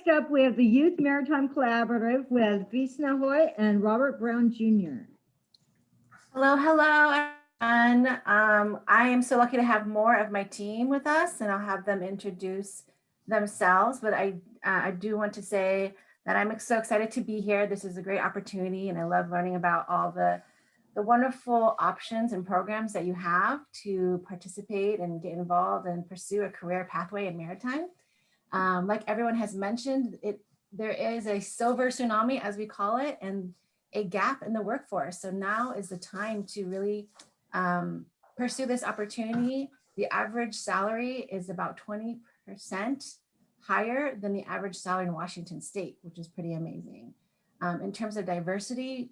Next up, we have the Youth Maritime Collaborative with Visna Hoy and Robert Brown Jr. Hello, hello, everyone. I am so lucky to have more of my team with us, and I'll have them introduce themselves. But I do want to say that I'm so excited to be here. This is a great opportunity, and I love learning about all the wonderful options and programs that you have to participate and get involved and pursue a career pathway in maritime. Like everyone has mentioned, there is a silver tsunami, as we call it, and a gap in the workforce. So now is the time to really pursue this opportunity. The average salary is about 20% higher than the average salary in Washington State, which is pretty amazing. In terms of diversity,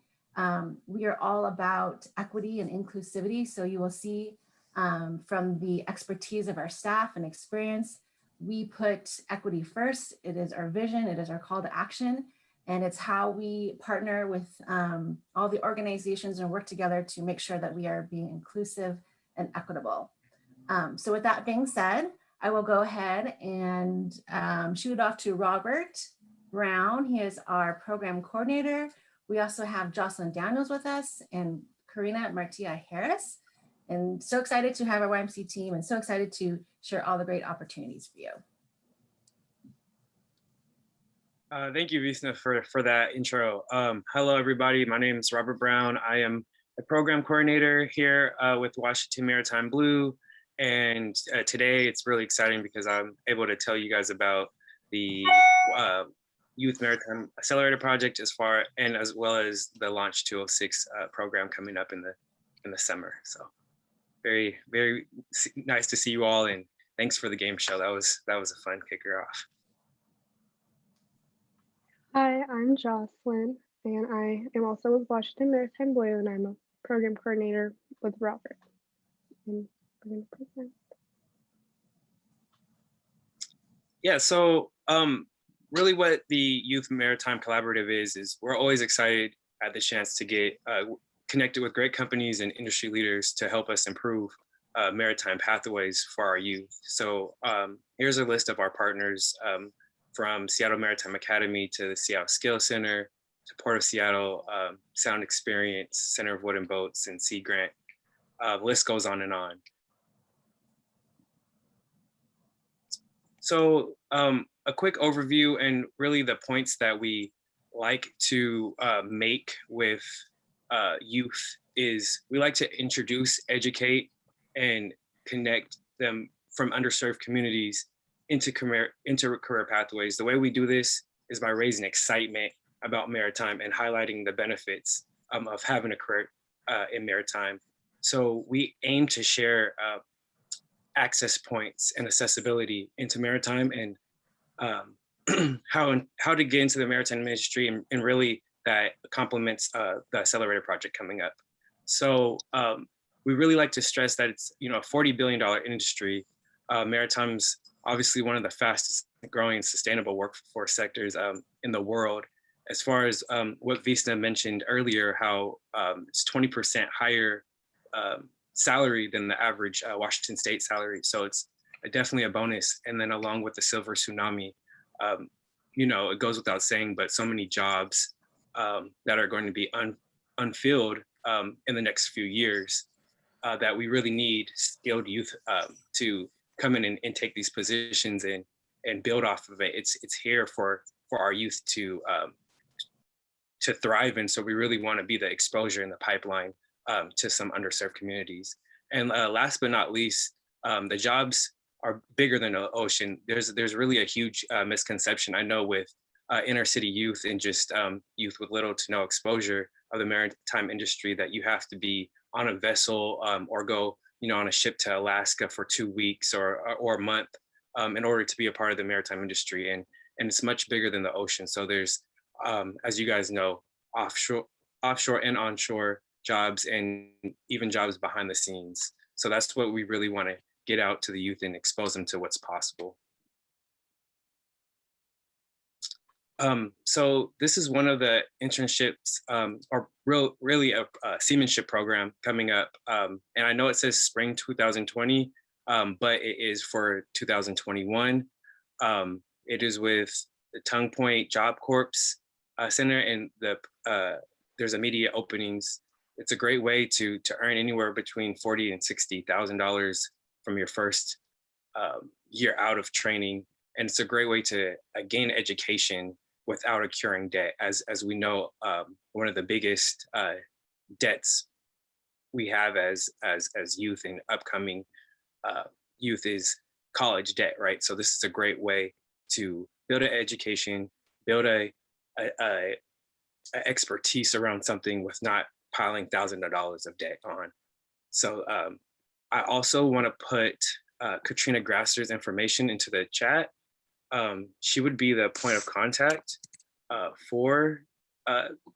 we are all about equity and inclusivity. So you will see from the expertise of our staff and experience, we put equity first. It is our vision, it is our call to action, and it's how we partner with all the organizations and work together to make sure that we are being inclusive and equitable. So with that being said, I will go ahead and shoot it off to Robert Brown. He is our program coordinator. We also have Jocelyn Daniels with us and Karina Martia Harris. And so excited to have our YMC team and so excited to share all the great opportunities for you. Thank you, Visna, for that intro. Hello, everybody. My name is Robert Brown. I am a program coordinator here with Washington Maritime Blue. And today it's really exciting because I'm able to tell you guys about the Youth Maritime Accelerator project as well as the Launch 206 program coming up in the summer. So very, very nice to see you all, and thanks for the game show. That was a fun kicker off. Hi, I'm Jocelyn, and I am also with Washington Maritime Blue, and I'm a program coordinator with Robert. And we're going to present. Yeah, so really what the Youth Maritime Collaborative is we're always excited at the chance to get connected with great companies and industry leaders to help us improve maritime pathways for our youth. So here's a list of our partners from Seattle Maritime Academy to the Seattle Skills Center to Port of Seattle, Sound Experience, Center of Wood and Boats, and Sea Grant. List goes on and on. So a quick overview and really the points that we like to make with youth is we like to introduce, educate, and connect them from underserved communities into career pathways. The way we do this is by raising excitement about maritime and highlighting the benefits of having a career in maritime. So we aim to share access points and accessibility into maritime and how to get into the maritime industry and really that complements the Accelerator project coming up. So we really like to stress that it's a $40 billion industry. Maritime's obviously one of the fastest growing sustainable workforce sectors in the world. As far as what Visna mentioned earlier, how it's 20% higher salary than the average Washington State salary. So it's definitely a bonus. And then along with the silver tsunami, it goes without saying, but so many jobs that are going to be unfilled in the next few years that we really need skilled youth to come in and take these positions and build off of it. It's here for our youth to thrive in. So we really want to be the exposure in the pipeline to some underserved communities. And last but not least, the jobs are bigger than the ocean. There's really a huge misconception, I know, with inner city youth and just youth with little to no exposure of the maritime industry, that you have to be on a vessel or go on a ship to Alaska for 2 weeks or a month in order to be a part of the maritime industry. And it's much bigger than the ocean. So there's, as you guys know, offshore and onshore jobs and even jobs behind the scenes. So that's what we really want to get out to the youth and expose them to what's possible. So this is one of the internships, or really a Seamanship Program coming up. And I know it says spring 2020, but it is for 2021. It is with the Tongue Point Job Corps Center, and there's immediate openings. It's a great way to earn anywhere between $40,000 and $60,000 from your first year out of training, and it's a great way to gain education without accruing debt. As we know, one of the biggest debts we have as youth and upcoming youth is college debt, right? So this is a great way to build an education, build a expertise around something with not piling thousands of dollars of debt on. So I also want to put Katrina Grasser's information into the chat. She would be the point of contact for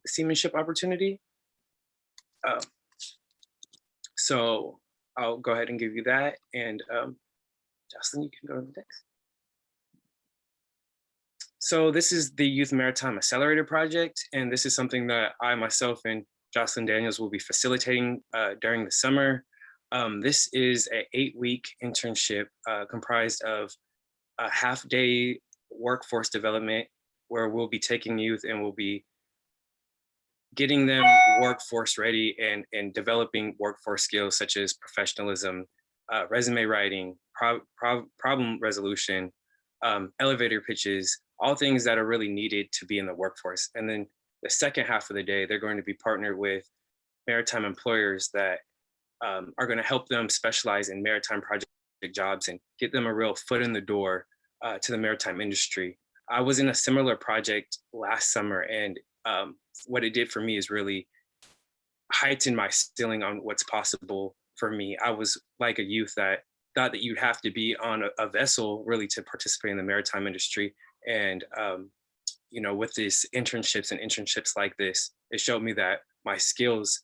seamanship opportunity. So I'll go ahead and give you that. And Jocelyn, you can go to the next. So this is the Youth Maritime Accelerator project. And this is something that I myself and Jocelyn Daniels will be facilitating during the summer. This is an 8-week internship comprised of a half-day workforce development where we'll be taking youth and we'll be getting them workforce ready and developing workforce skills such as professionalism, resume writing, problem resolution, elevator pitches, all things that are really needed to be in the workforce. And then the second half of the day, they're going to be partnered with maritime employers that are going to help them specialize in maritime project jobs and get them a real foot in the door to the maritime industry. I was in a similar project last summer, and what it did for me is really heighten my ceiling on what's possible for me. I was like a youth that thought that you'd have to be on a vessel really to participate in the maritime industry. And you know, with these internships like this, it showed me that my skills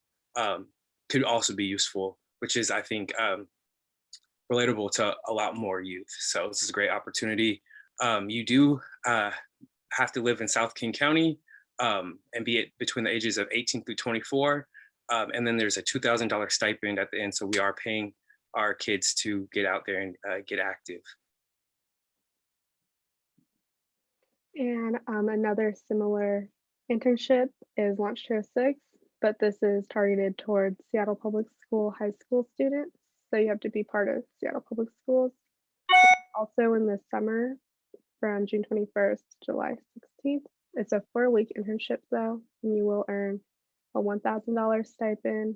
could also be useful, which is, I think, relatable to a lot more youth. So this is a great opportunity. You do have to live in South King County and be between the ages of 18 through 24. And then there's a $2,000 stipend at the end. So we are paying our kids to get out there and get active. And another similar internship is Launch 206, but this is targeted towards Seattle Public School high school students. So you have to be part of Seattle Public Schools. Also in the summer from June 21st to July 16th. It's a 4-week internship though, and you will earn a $1,000 stipend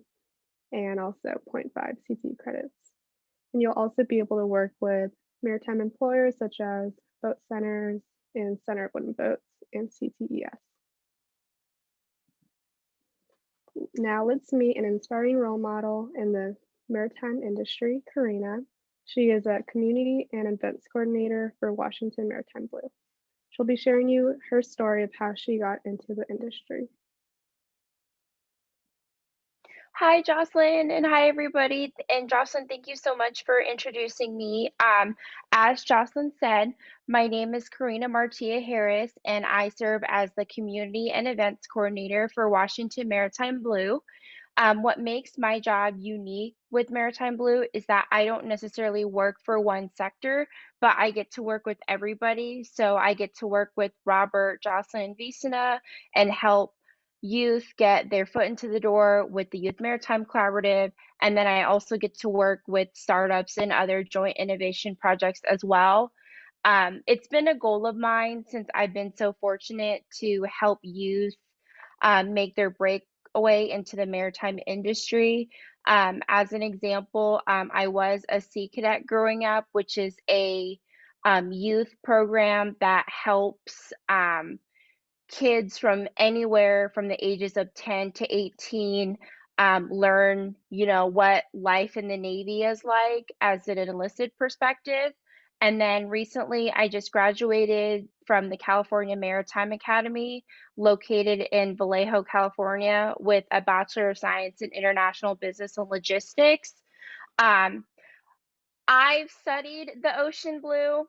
and also 0.5 CT credits. And you'll also be able to work with maritime employers such as boat centers and Center of Wooden Boats and CTES. Now let's meet an inspiring role model in the maritime industry, Karina. She is a community and events coordinator for Washington Maritime Blue. She'll be sharing you her story of how she got into the industry. Hi, Jocelyn, and hi, everybody. And Jocelyn, thank you so much for introducing me. As Jocelyn said, my name is Karina Martia Harris, and I serve as the Community and Events Coordinator for Washington Maritime Blue. What makes my job unique with Maritime Blue is that I don't necessarily work for one sector, but I get to work with everybody. So I get to work with Robert, Jocelyn, and Visna and help youth get their foot into the door with the Youth Maritime Collaborative. And then I also get to work with startups and other joint innovation projects as well. It's been a goal of mine since I've been so fortunate to help youth make their breakaway into the maritime industry. As an example, I was a Sea Cadet growing up, which is a youth program that helps kids from anywhere from the ages of 10 to 18 learn, what life in the Navy is like as an enlisted perspective. And then recently, I just graduated from the California Maritime Academy, located in Vallejo, California, with a Bachelor of Science in International Business and Logistics. I've studied the ocean blue.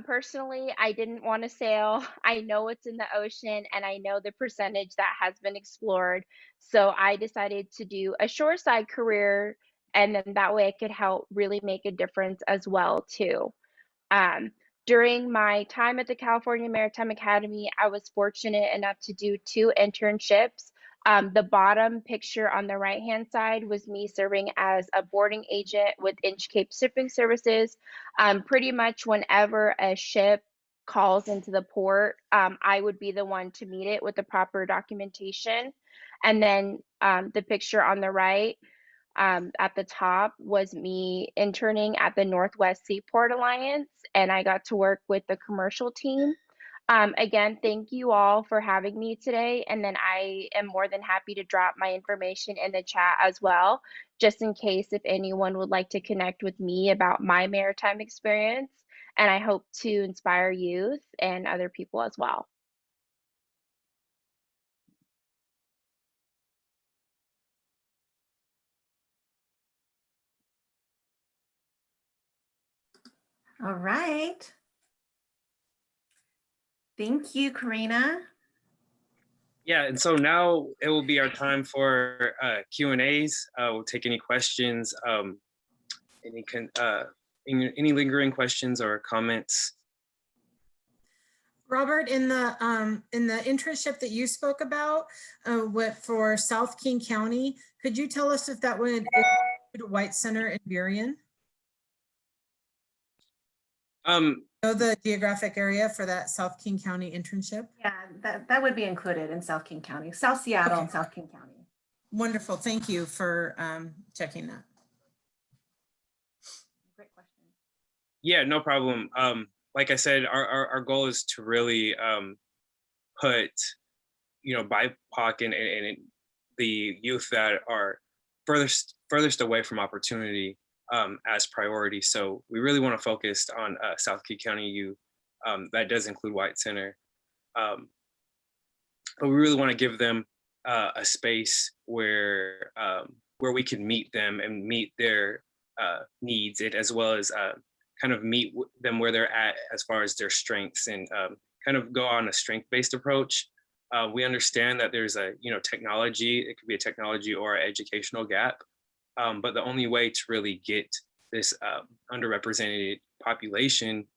Personally, I didn't want to sail. I know it's in the ocean and I know the percentage that has been explored. So I decided to do a shoreside career, and then that way I could help really make a difference as well too. During my time at the California Maritime Academy, I was fortunate enough to do 2 internships. The bottom picture on the right-hand side was me serving as a boarding agent with Inchcape Shipping Services. Pretty much whenever a ship calls into the port, I would be the one to meet it with the proper documentation. And then the picture on the right at the top was me interning at the Northwest Seaport Alliance, and I got to work with the commercial team. Again, thank you all for having me today. And then I am more than happy to drop my information in the chat as well, just in case if anyone would like to connect with me about my maritime experience. And I hope to inspire youth and other people as well. All right. Thank you, Karina. Yeah, and so now it will be our time for Q&As. We'll take any questions, any lingering questions or comments. Robert, in the internship that you spoke about for South King County, could you tell us if that would include White Center and Burien? Know the geographic area for that South King County internship? Yeah, that would be included in South King County, South Seattle and South King County. Wonderful. Thank you for checking that. Great question. Yeah, no problem. Like I said, our goal is to really put, BIPOC and the youth that are furthest away from opportunity as priority. So we really want to focus on South King County youth. That does include White Center. But we really want to give them a space where we can meet them and meet their needs, as well as kind of meet them where they're at as far as their strengths, and kind of go on a strength-based approach. We understand that there's a technology, it could be a technology or an educational gap. But the only way to really get this underrepresented population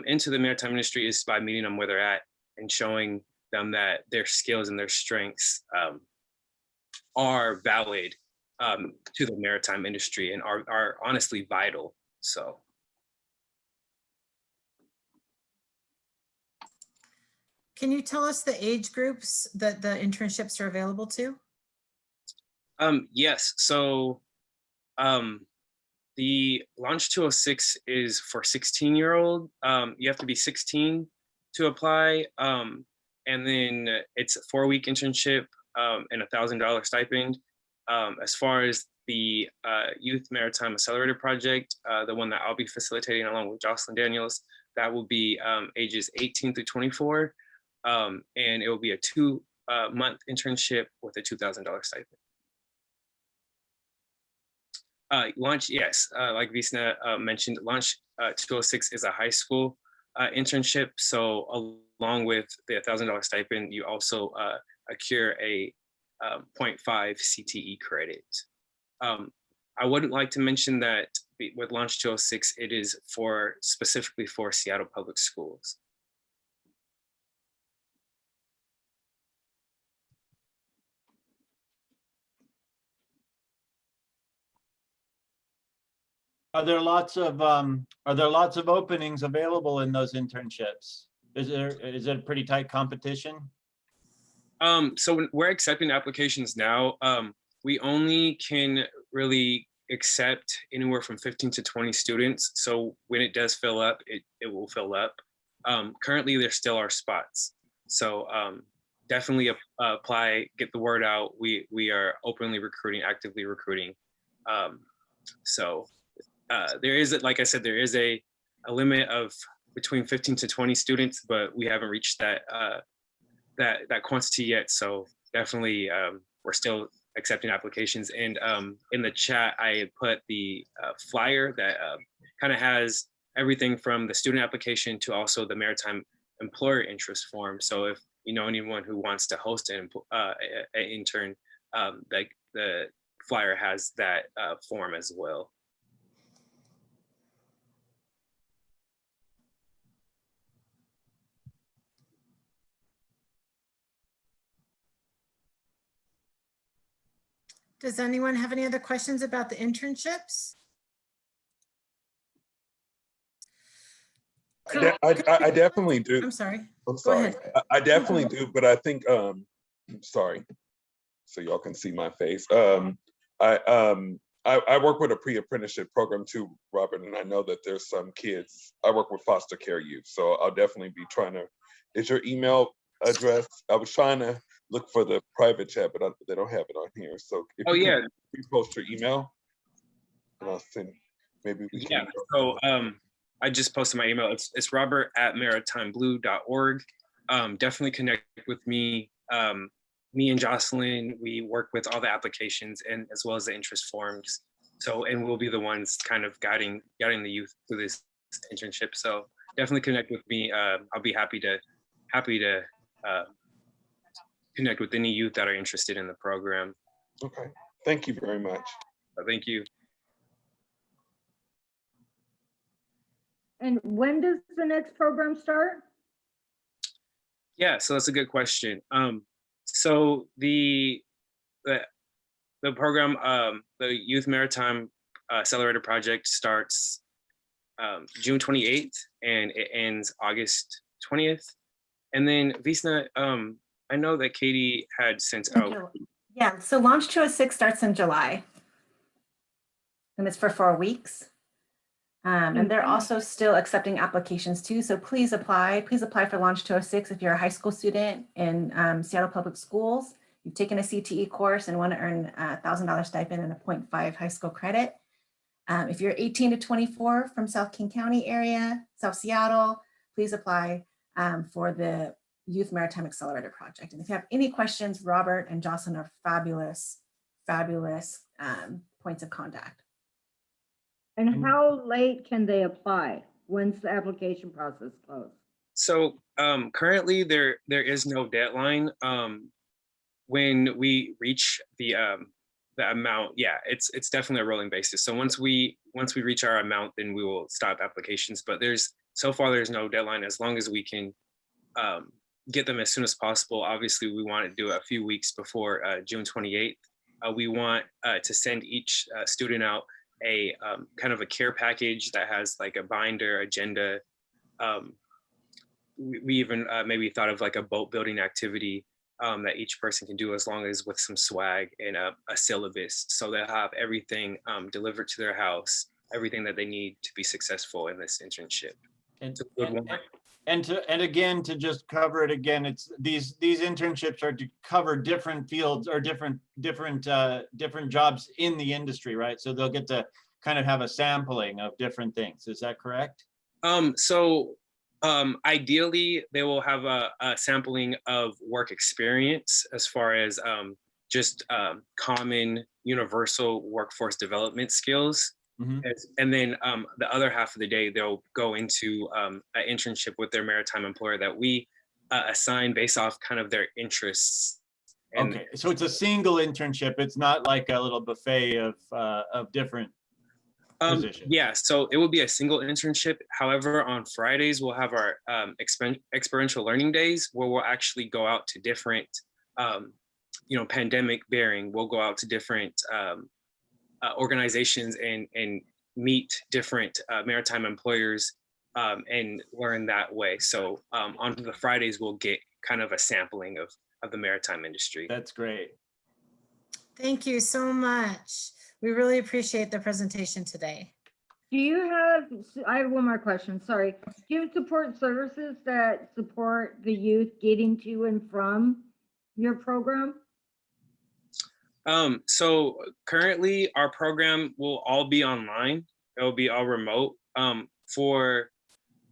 into the maritime industry is by meeting them where they're at and showing them that their skills and their strengths are valid to the maritime industry and are honestly vital. So. Can you tell us the age groups that the internships are available to? Yes, so the Launch 206 is for 16-year-old. You have to be 16 to apply. And then it's a 4-week internship and $1,000 stipend. As far as the Youth Maritime Accelerator project, the one that I'll be facilitating along with Jocelyn Daniels, that will be ages 18 through 24. And it will be a 2-month internship with a $2,000 stipend. Launch, yes, like Visna mentioned, Launch 206 is a high school internship. So along with the $1,000 stipend, you also accrue a 0.5 CTE credit. I wouldn't like to mention that with Launch 206, it is specifically for Seattle Public Schools. Are there lots of openings available in those internships? Is it a pretty tight competition? So we're accepting applications now. We only can really accept anywhere from 15 to 20 students. So when it does fill up, it will fill up. Currently, there still are spots. So definitely apply, get the word out. We are openly recruiting, actively recruiting. So there is, like I said, there is a limit of between 15 to 20 students, but we haven't reached that quantity yet. So definitely we're still accepting applications. And in the chat, I put the flyer that kind of has everything from the student application to also the maritime employer interest form. So if you know anyone who wants to host an intern, like the flyer has that form as well. Does anyone have any other questions about the internships? I definitely do. I'm sorry. I'm Go sorry. ahead. I definitely do, but I think sorry, so y'all can see my face. I work with a pre-apprenticeship program too, Robert, and I know that there's some kids. I work with foster care youth, so I'll definitely be trying to. Is your email address? I was trying to look for the private chat, but they don't have it on here. So if Oh you yeah, can repost your email, and I'll send. Maybe we yeah. can. So I just posted my email. It's robert@maritimeblue.org. Definitely connect with me. Me and Jocelyn, we work with all the applications and as well as the interest forms. So, and we'll be the ones kind of guiding the youth through this internship. So definitely connect with me. I'll be happy to connect with any youth that are interested in the program. Okay. Thank you very much. Thank you. And when does the next program start? Yeah, so that's a good question. So the program, the Youth Maritime Accelerator project starts June 28th and it ends August 20th. And then Visna, I know that Katie had sent out. Yeah, so Launch 206 starts in July. And it's for 4 weeks. And they're also still accepting applications too. So please apply. Please apply for Launch 206 if you're a high school student in Seattle Public Schools. You've taken a CTE course and want to earn a $1,000 stipend and a 0.5 high school credit. If you're 18 to 24 from South King County area, South Seattle, please apply for the Youth Maritime Accelerator project. And if you have any questions, Robert and Jocelyn are fabulous points of contact. And how late can they apply? When's the application process close? So currently there is no deadline. When we reach the amount, yeah, it's definitely a rolling basis. So once we reach our amount, then we will stop applications. But so far there's no deadline. As long as we can get them as soon as possible. Obviously, we want to do it a few weeks before June 28th. We want to send each student out a kind of a care package that has like a binder, agenda. We even maybe thought of like a boat building activity that each person can do as long as with some swag and a syllabus. So they'll have everything delivered to their house, everything that they need to be successfent in this internship. And again, to just cover it again, it's these internships are to cover different fields or different jobs in the industry, right? So they'll get to kind of have a sampling of different things. Is that correct? Ideally, they will have a sampling of work experience as far as just common universal workforce development skills. Mm-hmm. And then the other half of the day, they'll go into an internship with their maritime employer that we assign based off kind of their interests. And okay, so it's a single internship. It's not like a little buffet of different positions. Yeah, so it will be a single internship. However, on Fridays, we'll have our experiential learning days where we'll actually go out to different, pandemic bearing. We'll go out to different organizations and meet different maritime employers and learn that way. So on the Fridays, we'll get kind of a sampling of the maritime industry. That's great. Thank you so much. We really appreciate the presentation today. I have one more question, sorry. Do you support services that support the youth getting to and from your program? So currently our program will all be online. It will be all remote. For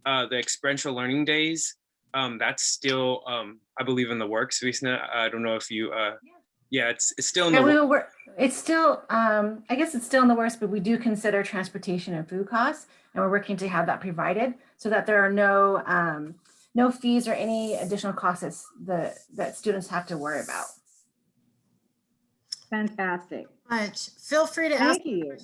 the experiential learning days, that's still, I believe, in the works. Visna, I don't know if you, yeah, it's still in the works. It's still, I guess it's still in the works, but we do consider transportation and food costs, and we're working to have that provided so that there are no fees or any additional costs that students have to worry about. Fantastic. Feel free to ask. Thank you.